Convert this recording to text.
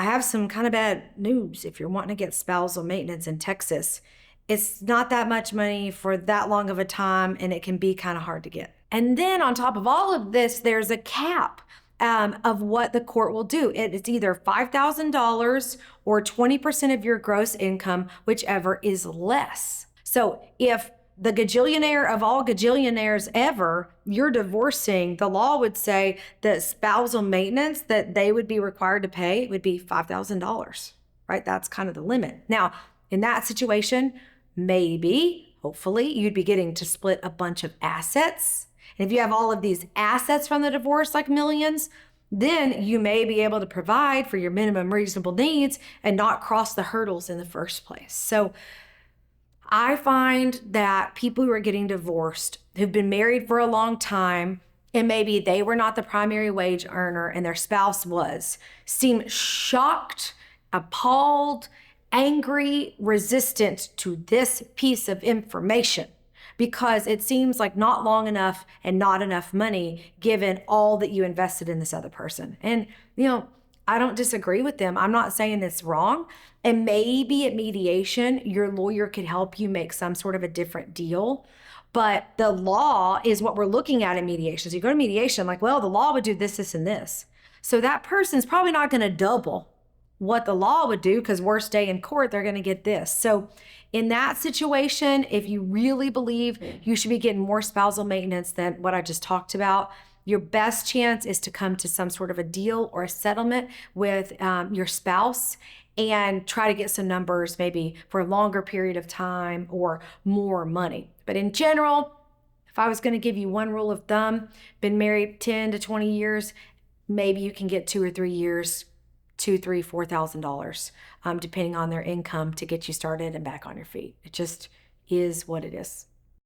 I have some kind of bad news if you're wanting to get spousal maintenance in Texas. It's not that much money for that long of a time, and it can be kind of hard to get. And then on top of all of this, there's a cap of what the court will do. It's either $5,000 or 20% of your gross income, whichever is less. So if the gajillionaire of all gajillionaires ever, you're divorcing, the law would say that spousal maintenance that they would be required to pay would be $5,000, right? That's kind of the limit. Now, in that situation, maybe, hopefully, you'd be getting to split a bunch of assets. And if you have all of these assets from the divorce, like millions, then you may be able to provide for your minimum reasonable needs and not cross the hurdles in the first place. So I find that people who are getting divorced, who've been married for a long time, and maybe they were not the primary wage earner and their spouse was, seem shocked, appalled, angry, resistant to this piece of information because it seems like not long enough and not enough money given all that you invested in this other person. And, I don't disagree with them. I'm not saying it's wrong. And maybe at mediation, your lawyer could help you make some sort of a different deal. But the law is what we're looking at in mediation. So you go to mediation, like, well, the law would do this, this, and this. So that person's probably not going to double what the law would do because worst day in court, they're going to get this. So in that situation, if you really believe you should be getting more spousal maintenance than what I just talked about, your best chance is to come to some sort of a deal or a settlement with your spouse and try to get some numbers maybe for a longer period of time or more money. But in general, if I was going to give you one rule of thumb, been married 10 to 20 years, maybe you can get 2 or 3 years, $2,000, $3,000, $4,000, depending on their income to get you started and back on your feet. It just is what it is.